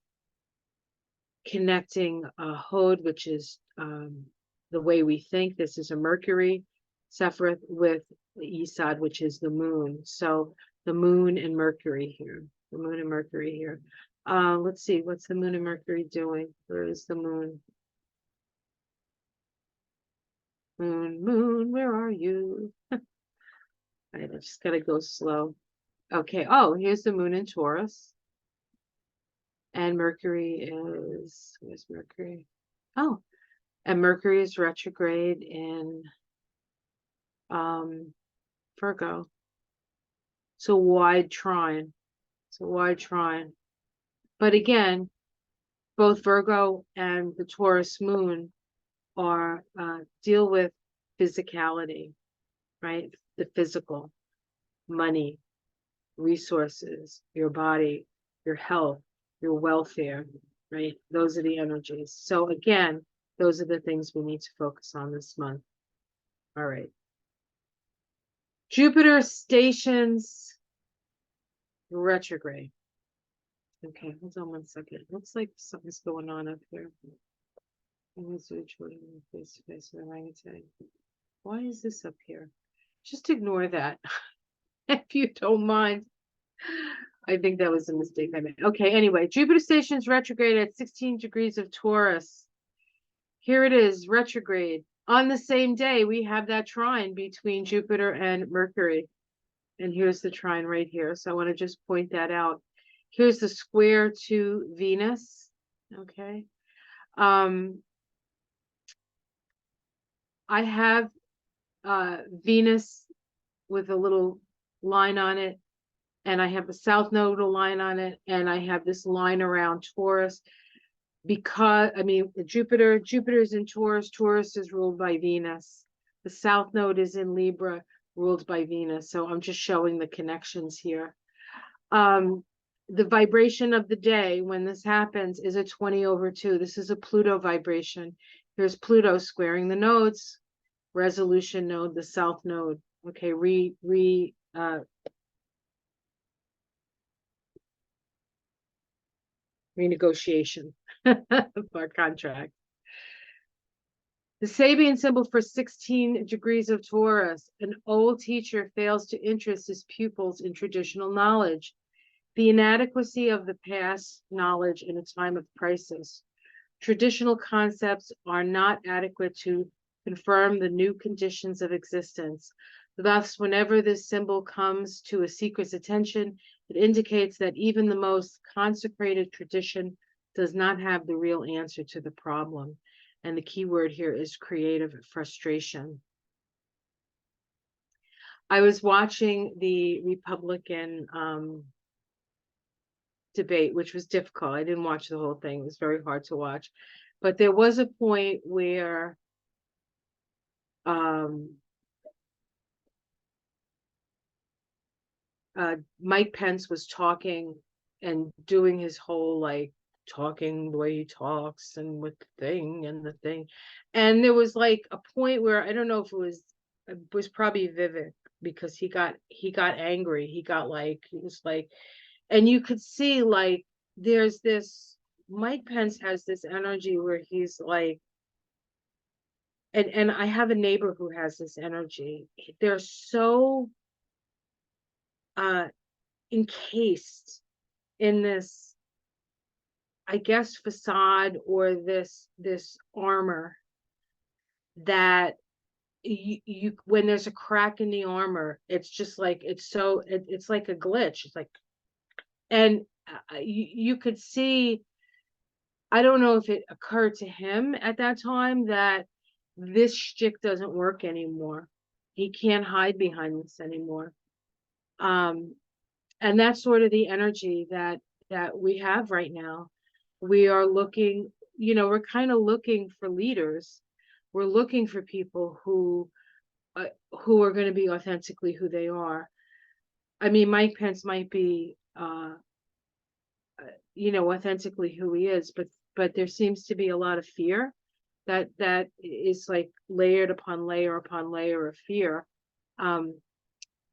connecting Hod, which is the way we think. This is a Mercury Sephiroth, with the Isad, which is the moon. So the moon and Mercury here. The moon and Mercury here. Let's see, what's the moon and Mercury doing? Where is the moon? Moon, where are you? All right, I just gotta go slow. Okay, oh, here's the moon in Taurus. And Mercury is, where's Mercury? Oh, and Mercury is retrograde in Virgo. So wide trine. It's a wide trine. But again, both Virgo and the Taurus moon are deal with physicality, right? The physical, money, resources, your body, your health, your welfare, right? Those are the energies. So again, those are the things we need to focus on this month. All right. Jupiter stations retrograde. Okay, hold on one second. Looks like something's going on up here. Why is this up here? Just ignore that if you don't mind. I think that was a mistake I made. Okay, anyway, Jupiter stations retrograde at 16 degrees of Taurus. Here it is, retrograde. On the same day, we have that trine between Jupiter and Mercury. And here's the trine right here. So I want to just point that out. Here's the square to Venus. Okay. I have Venus with a little line on it, and I have a south nodal line on it, and I have this line around Taurus, because Jupiter is in Taurus. Taurus is ruled by Venus. The south node is in Libra, ruled by Venus. So I'm just showing the connections here. The vibration of the day when this happens is a 20/2. This is a Pluto vibration. Here's Pluto squaring the nodes, resolution node, the south node. Okay, renegotiation of our contract. The Sabian symbol for 16 degrees of Taurus. An old teacher fails to interest his pupils in traditional knowledge. The inadequacy of the past knowledge in a time of crisis. Traditional concepts are not adequate to confirm the new conditions of existence. Thus, whenever this symbol comes to a seeker's attention, it indicates that even the most consecrated tradition does not have the real answer to the problem. And the key word here is creative frustration. I was watching the Republican debate, which was difficult. I didn't watch the whole thing. It was very hard to watch. But there was a point where um Mike Pence was talking and doing his whole like talking the way he talks and with the thing and the thing. And there was like a point where I don't know if it was probably Vivek because he got angry. He got like he was like, and you could see like there's this Mike Pence has this energy where he's like, and I have a neighbor who has this energy. They're so uh encased in this, I guess, facade or this armor that you when there's a crack in the armor, it's just like it's like a glitch. It's like, and you could see. I don't know if it occurred to him at that time that this shtick doesn't work anymore. He can't hide behind this anymore. Um, and that's sort of the energy that we have right now. We are looking, we're kind of looking for leaders. We're looking for people who are going to be authentically who they are. I mean, Mike Pence might be authentically who he is, but there seems to be a lot of fear that is like layered upon layer upon layer of fear. um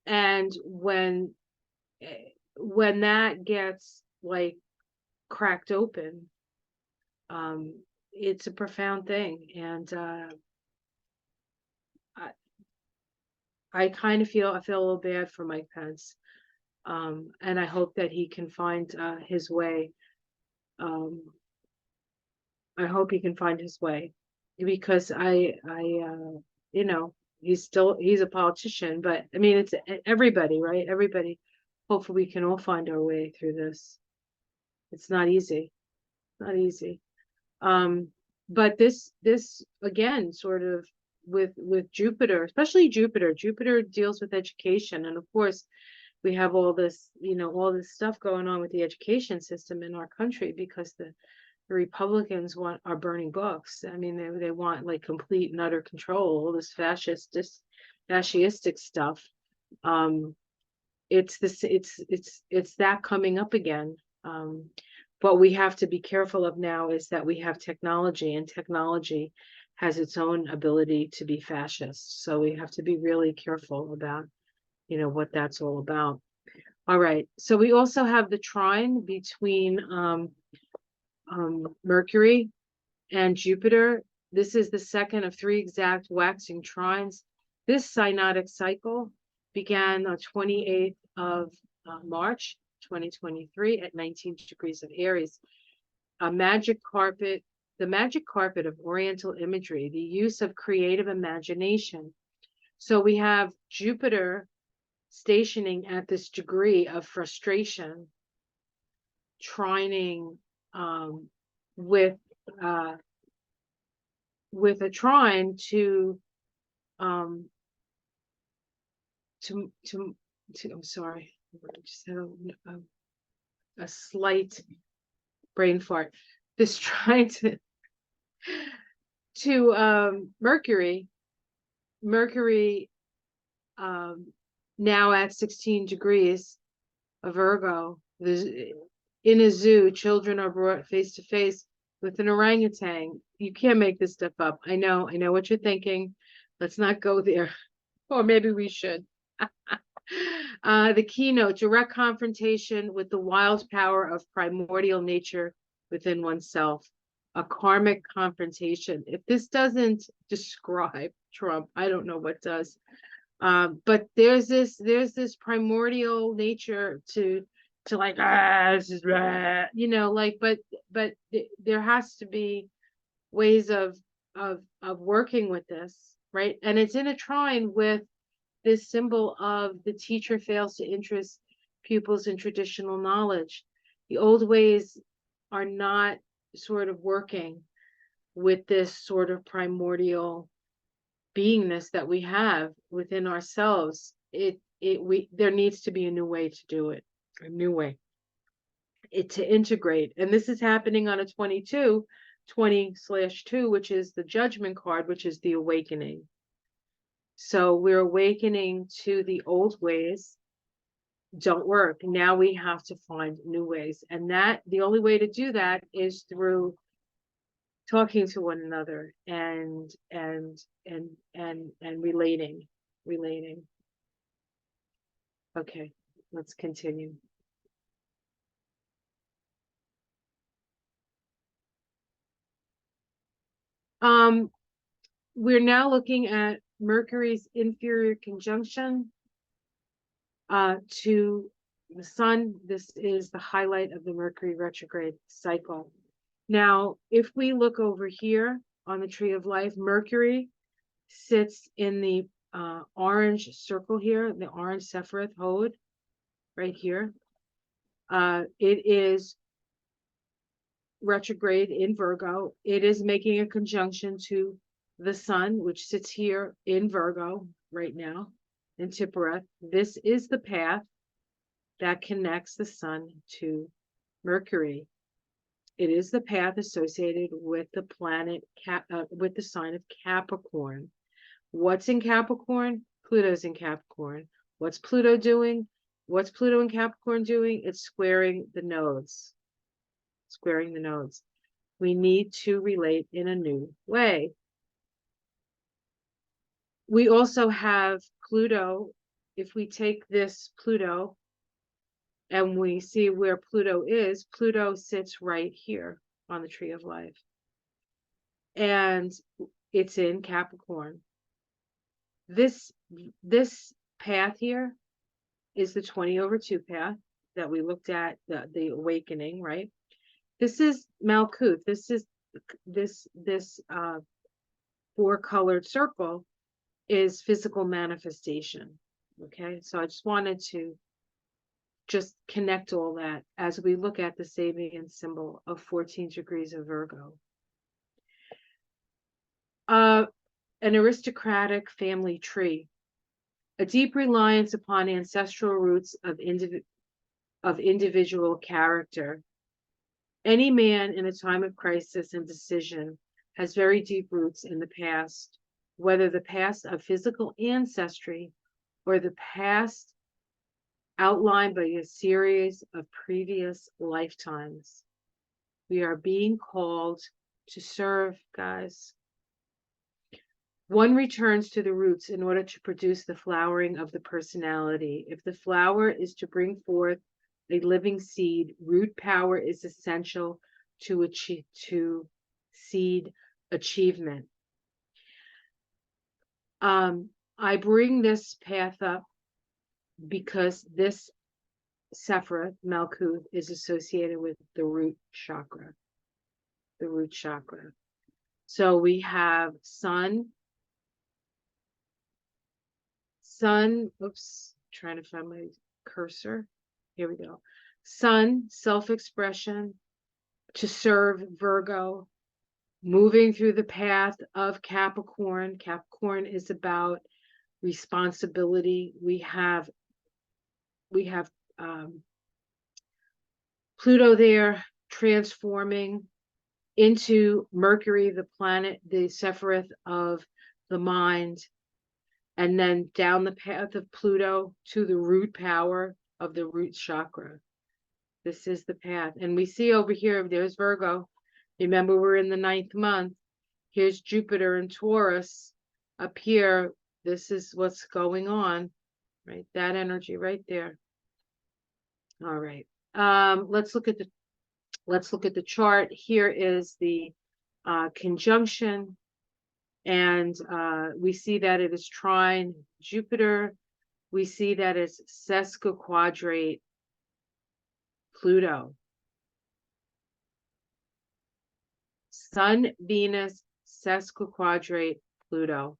and when that gets like cracked open, um it's a profound thing. And i I kind of I feel a little bad for Mike Pence. And I hope that he can find his way. um I hope he can find his way, because you know, he's a politician, but I mean, it's everybody, right? Everybody. Hopefully we can all find our way through this. It's not easy. Not easy. Um, but this again, sort of with Jupiter, especially Jupiter deals with education. And of course, we have all this, all this stuff going on with the education system in our country because the Republicans are burning books. I mean, they want like complete and utter control, all this fascistic stuff. Um, it's that coming up again. What we have to be careful of now is that we have technology, and technology has its own ability to be fascist. So we have to be really careful about, what that's all about. All right. So we also have the trine between Mercury and Jupiter. This is the second of 3 exact waxing trines. This synodic cycle began on 28th of March 2023 at 19 degrees of Aries. The magic carpet of Oriental imagery, the use of creative imagination. So we have Jupiter stationing at this degree of frustration, trining with a trine um to I'm sorry, I just had a slight brain fart. This trine to Mercury now at 16 degrees of Virgo. In a zoo, children are brought face to face with an orangutan. You can't make this stuff up. I know what you're thinking. Let's not go there. Or maybe we should. The keynote, direct confrontation with the wild power of primordial nature within oneself. A karmic confrontation. If this doesn't describe Trump, I don't know what does. But there's this primordial nature to like, this is like, but there has to be ways of working with this, right? And it's in a trine with this symbol of the teacher fails to interest pupils in traditional knowledge. The old ways are not sort of working with this sort of primordial beingness that we have within ourselves. there needs to be a new way to do it, a new way to integrate. And this is happening on a 20/2, which is the judgment card, which is the awakening. So we're awakening to the old ways don't work. Now we have to find new ways. And that the only way to do that is through talking to one another and relating. Okay, let's continue. We're now looking at Mercury's inferior conjunction to the sun. This is the highlight of the Mercury retrograde cycle. Now, if we look over here on the tree of life, Mercury sits in the orange circle here, the orange Sephiroth Hod, right here. It is retrograde in Virgo. It is making a conjunction to the sun, which sits here in Virgo right now, in Tiphereth. This is the path that connects the sun to Mercury. It is the path associated with the planet, with the sign of Capricorn. What's in Capricorn? Pluto's in Capricorn. What's Pluto doing? What's Pluto in Capricorn doing? It's squaring the nodes. Squaring the nodes. We need to relate in a new way. We also have Pluto. If we take this Pluto and we see where Pluto is, Pluto sits right here on the tree of life. And it's in Capricorn. This path here is the 20/2 path that we looked at, the awakening, right? This is Malkuth. This is this 4-colored circle is physical manifestation. Okay, so I just wanted to just connect all that as we look at the Sabian symbol of 14 degrees of Virgo. An aristocratic family tree, a deep reliance upon ancestral roots of individual character. Any man in a time of crisis and decision has very deep roots in the past, whether the past of physical ancestry or the past outlined by a series of previous lifetimes. We are being called to serve, guys. One returns to the roots in order to produce the flowering of the personality. If the flower is to bring forth a living seed, root power is essential to seed achievement. I bring this path up because this Sephiroth, Malkuth, is associated with the root chakra. The root chakra. So we have sun, oops, trying to find my cursor. Here we go. Sun, self-expression, to serve Virgo, moving through the path of Capricorn. Capricorn is about responsibility. We have Pluto there transforming into Mercury, the planet, the Sephiroth of the mind, and then down the path of Pluto to the root power of the root chakra. This is the path. And we see over here, there's Virgo. Remember, we're in the 9th month. Here's Jupiter and Taurus up here. This is what's going on, right? That energy right there. All right. Let's look at the chart. Here is the conjunction, and we see that it is trine Jupiter. We see that it's sesquiquadrate Pluto. Sun, Venus, sesquiquadrate Pluto.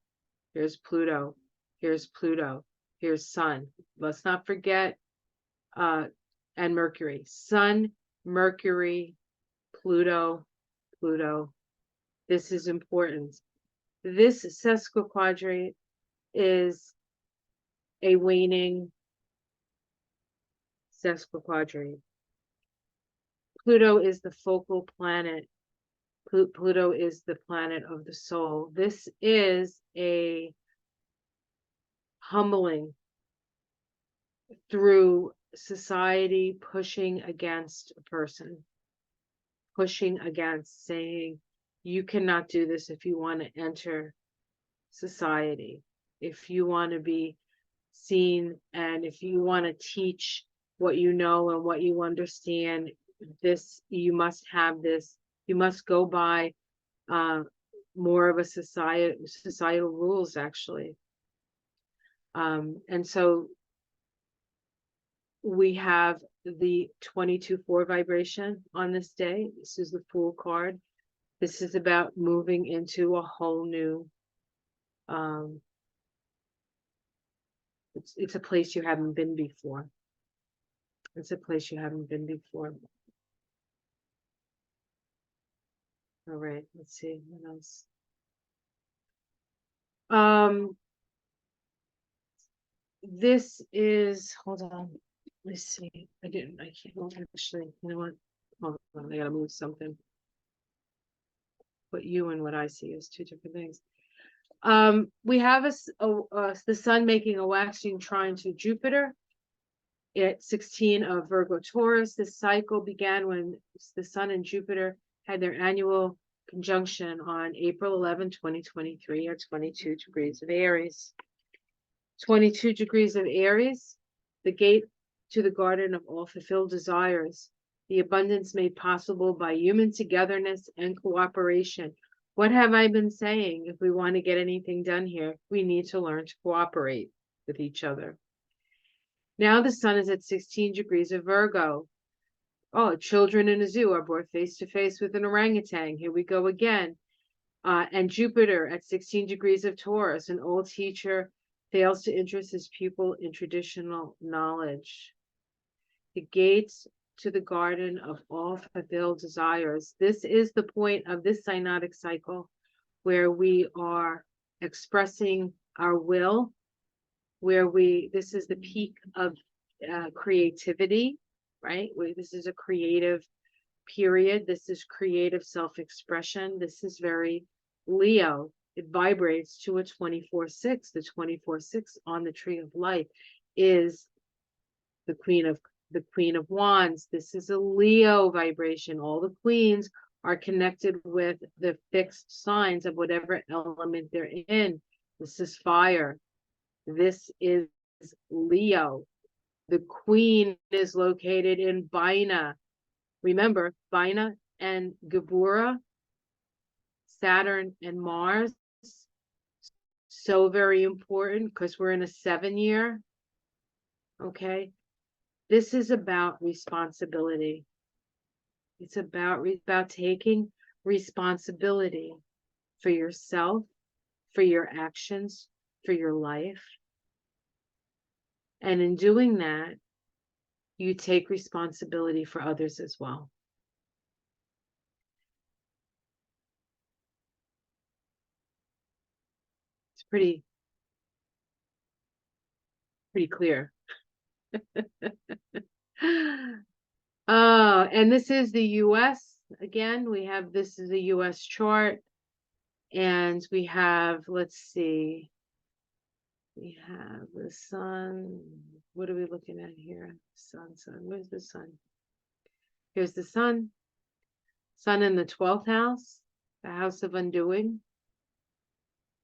Here's Pluto. Here's Pluto. Here's Sun. Let's not forget, and Mercury. Sun, Mercury, Pluto, Pluto. This is important. This sesquiquadrate is a waning sesquiquadrate. Pluto is the focal planet. Pluto is the planet of the soul. This is a humbling through society pushing against a person, pushing against, saying, you cannot do this if you want to enter society, if you want to be seen, and if you want to teach what you know and what you understand, this, you must have this, you must go by more of a societal rules, actually. And so we have the 22-4 vibration on this day. This is the Fool card. This is about moving into a whole new, it's a place you haven't been before. It's a place you haven't been before. All right, let's see what else. This is, hold on, let's see. I can't actually, you know what? Hold on, I gotta move something. What you and what I see is two different things. We have the sun making a waxing trine to Jupiter at 16 of Virgo Taurus. This cycle began when the sun and Jupiter had their annual conjunction on April 11, 2023 at 22 degrees of Aries. 22 degrees of Aries, the gate to the garden of all fulfilled desires, the abundance made possible by human togetherness and cooperation. What have I been saying? If we want to get anything done here, we need to learn to cooperate with each other. Now the sun is at 16 degrees of Virgo. Oh, children in a zoo are brought face to face with an orangutan. Here we go again. And Jupiter at 16 degrees of Taurus, an old teacher fails to interest his pupil in traditional knowledge. The gates to the garden of all fulfilled desires. This is the point of this synodic cycle where we are expressing our will, where this is the peak of creativity, right? This is a creative period. This is creative self-expression. This is very Leo. It vibrates to a 24/6. The 24/6 on the tree of life is the Queen of Wands. This is a Leo vibration. All the queens are connected with the fixed signs of whatever element they're in. This is fire. This is Leo. The queen is located in Bina. Remember, Bina and Gebura, Saturn and Mars. So very important because we're in a 7-year. Okay. This is about responsibility. It's about taking responsibility for yourself, for your actions, for your life. And in doing that, you take responsibility for others as well. It's pretty clear. And this is the US. Again, this is a US chart. And we have, let's see, we have the sun. What are we looking at here? Sun. Where's the sun? Here's the sun. Sun in the 12th house, the house of undoing,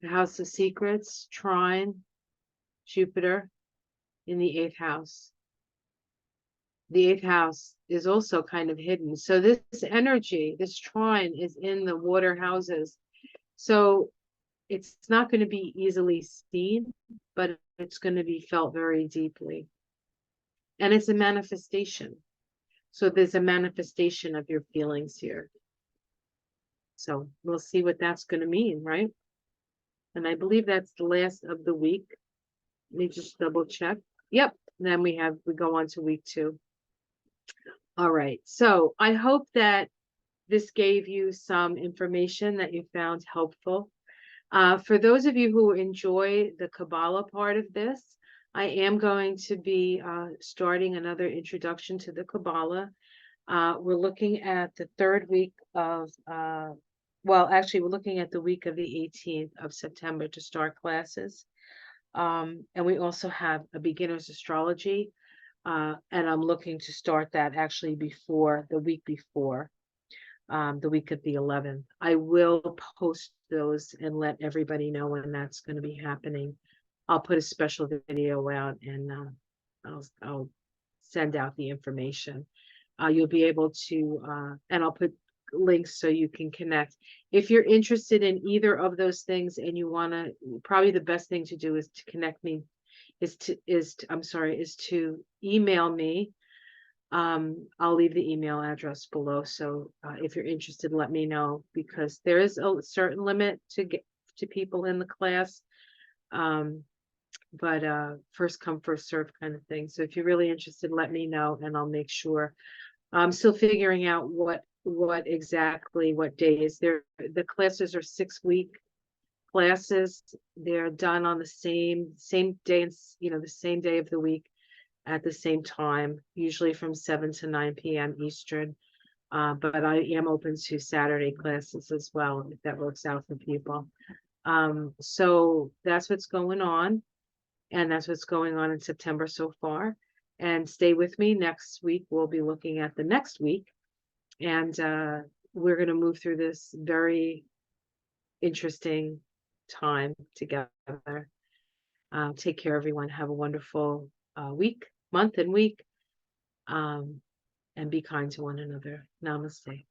the house of secrets, trine, Jupiter in the 8th house. The 8th house is also kind of hidden. So this energy, this trine is in the water houses. So it's not going to be easily seen, but it's going to be felt very deeply. And it's a manifestation. So there's a manifestation of your feelings here. So we'll see what that's going to mean, right? And I believe that's the last of the week. Let me just double check. Yep. And then we go on to week 2. All right. So I hope that this gave you some information that you found helpful. For those of you who enjoy the Kabbalah part of this, I am going to be starting another introduction to the Kabbalah. We're looking at the third week of, well, actually, we're looking at the week of the 18th of September to start classes. And we also have a beginner's astrology, and I'm looking to start that actually before the week before, the week of the 11th. I will post those and let everybody know when that's going to be happening. I'll put a special video out and I'll send out the information. You'll be able to, and I'll put links so you can connect. If you're interested in either of those things and you want to, probably the best thing to do is to connect me, is to email me. I'll leave the email address below. So if you're interested, let me know, because there is a certain limit to get to people in the class. But first come, first serve kind of thing. So if you're really interested, let me know and I'll make sure. I'm still figuring out what exactly what days. The classes are 6-week classes. They're done on the same day, and the same day of the week at the same time, usually from 7 to 9 p.m. Eastern. But I am open to Saturday classes as well, if that works out for people. So that's what's going on. And that's what's going on in September so far. And stay with me. Next week, we'll be looking at the next week. And we're going to move through this very interesting time together. Take care, everyone. Have a wonderful week, month, and week. And be kind to one another. Namaste.